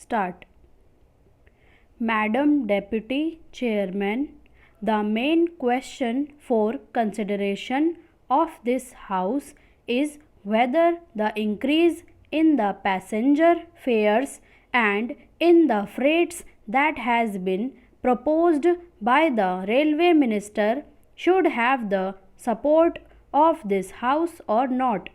Start. Madam Deputy Chairman, the main question for consideration of this House is whether the increase in the passenger fares and in the freights that has been proposed by the Railway Minister should have the support of this House or not.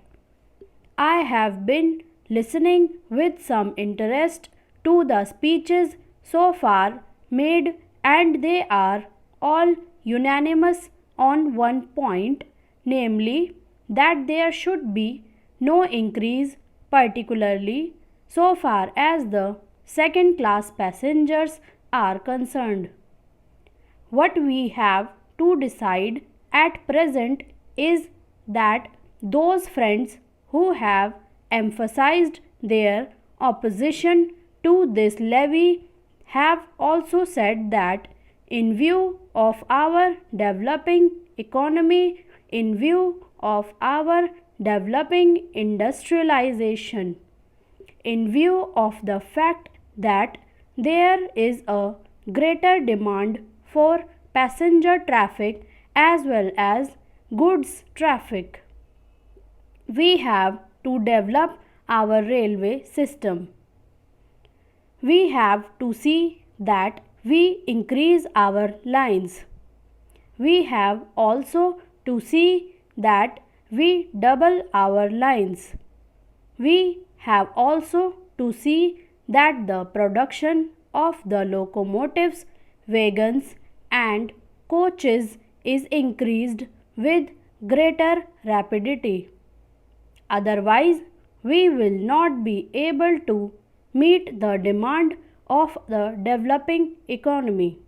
I have been listening with some interest to the speeches so far made, and they are all unanimous on one point, namely that there should be no increase, particularly so far as the second class passengers are concerned. What we have to decide at present is that those friends who have emphasized their opposition to this levy have also said that in view of our developing economy, in view of our developing industrialization, in view of the fact that there is a greater demand for passenger traffic as well as goods traffic, we have to develop our railway system. We have to see that we increase our lines. We have also to see that we double our lines. We have also to see that the production of the locomotives, wagons, and coaches is increased with greater rapidity. Otherwise, we will not be able to meet the demand of the developing economy.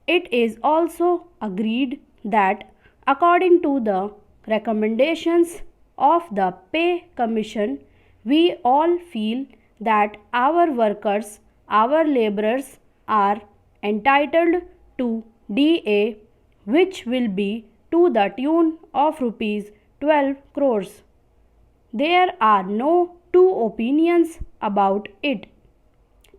It is also agreed that according to the recommendations of the Pay Commission, we all feel that our workers, our laborers are entitled to DA, which will be to the tune of rupees 12 crores. There are no two opinions about it.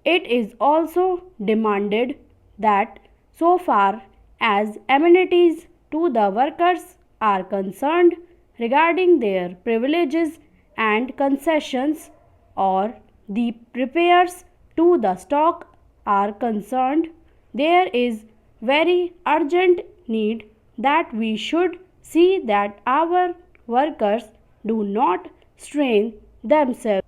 It is also demanded that so far as amenities to the workers are concerned regarding their privileges and concessions, or the repairs to the stock are concerned, there is very urgent need that we should see that our workers do not strain themselves.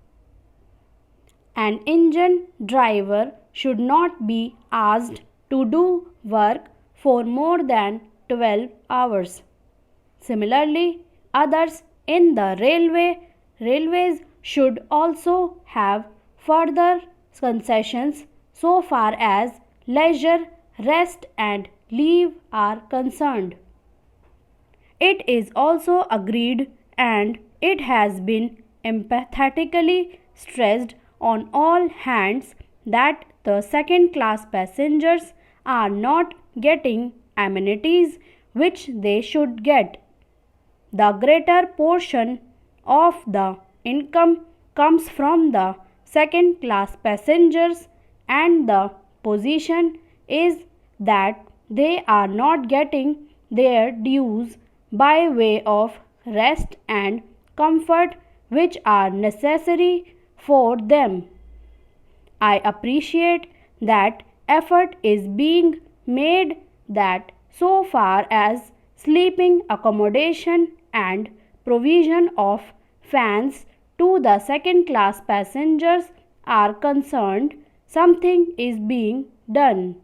An engine driver should not be asked to do work for more than 12 hours. Similarly, others in the railways should also have further concessions so far as leisure, rest and leave are concerned. It is also agreed, and it has been emphatically stressed on all hands, that the second class passengers are not getting amenities which they should get. The greater portion of the income comes from the second class passengers, and the position is that they are not getting their dues by way of rest and comfort which are necessary for them. I appreciate that effort is being made, that so far as sleeping accommodation and provision of fans to the second class passengers are concerned, something is being done.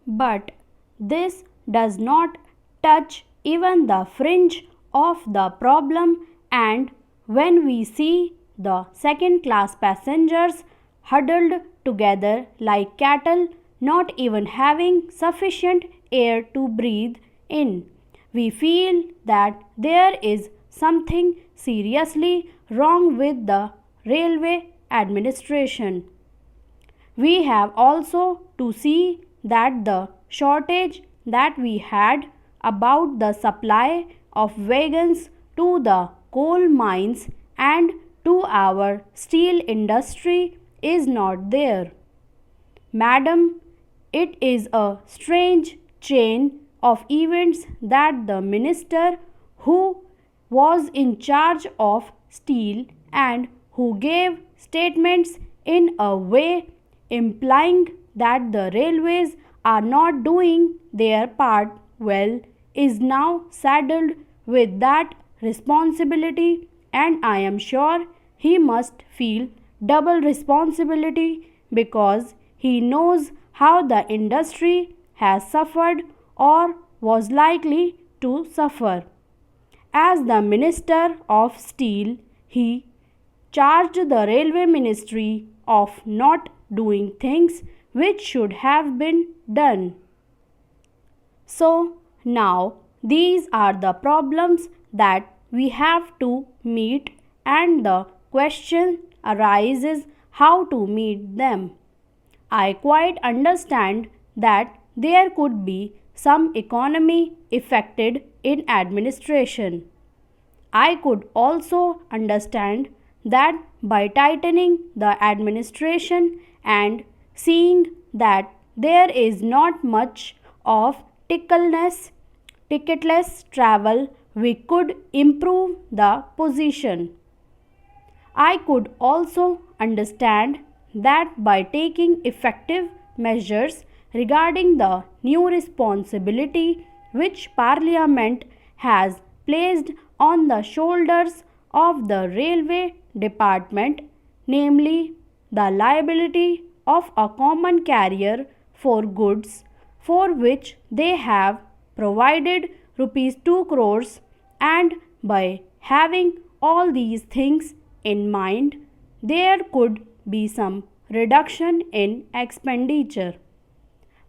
But this does not touch even the fringe of the problem, and when we see the second class passengers huddled together like cattle, not even having sufficient air to breathe in, we feel that there is something seriously wrong with the railway administration. We have also to see that the shortage that we had about the supply of wagons to the coal mines and to our steel industry is not there. Madam, it is a strange chain of events that the minister who was in charge of steel and who gave statements in a way implying that the railways are not doing their part well is now saddled with that responsibility, and I am sure he must feel double responsibility because he knows how the industry has suffered or was likely to suffer. As the Minister of Steel, he charged the Railway Ministry of not doing things which should have been done. So, now these are the problems that we have to meet, and the question arises how to meet them. I quite understand that there could be some economy affected in administration. I could also understand that by tightening the administration and seeing that there is not much of ticketless travel, we could improve the position. I could also understand that by taking effective measures regarding the new responsibility which Parliament has placed on the shoulders of the railway department, namely the liability of a common carrier for goods for which they have provided rupees 2 crores, and by having all these things in mind, there could be some reduction in expenditure.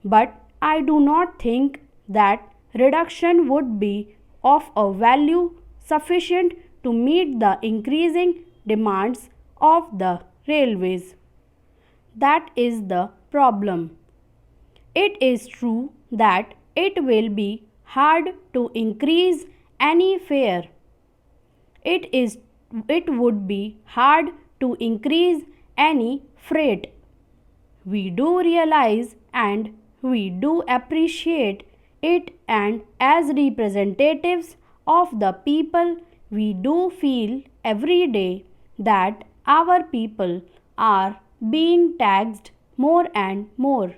But I do not think that reduction would be of a value sufficient to meet the increasing demands of the railways. That is the problem. It is true that it will be hard to increase any fare. It would be hard to increase any freight. We do realize and we do appreciate it, and as representatives of the people, we do feel every day that our people are being taxed more and more.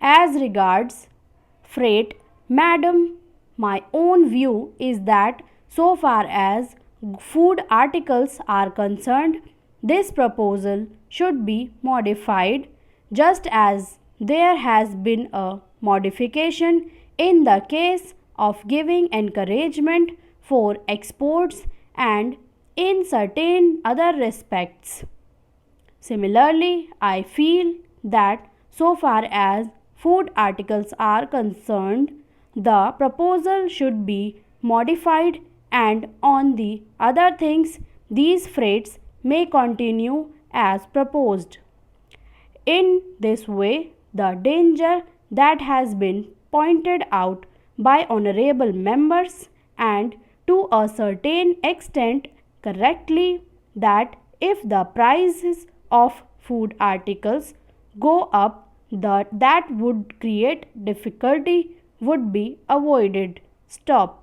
As regards freight, madam, my own view is that so far as food articles are concerned, this proposal should be modified just as there has been a modification in the case of giving encouragement for exports and in certain other respects. Similarly, I feel that so far as food articles are concerned, the proposal should be modified, and on the other things, these freights may continue as proposed. In this way, the danger that has been pointed out by honorable members, and to a certain extent correctly, that if the prices of food articles go up, that would create difficulty would be avoided. Stop.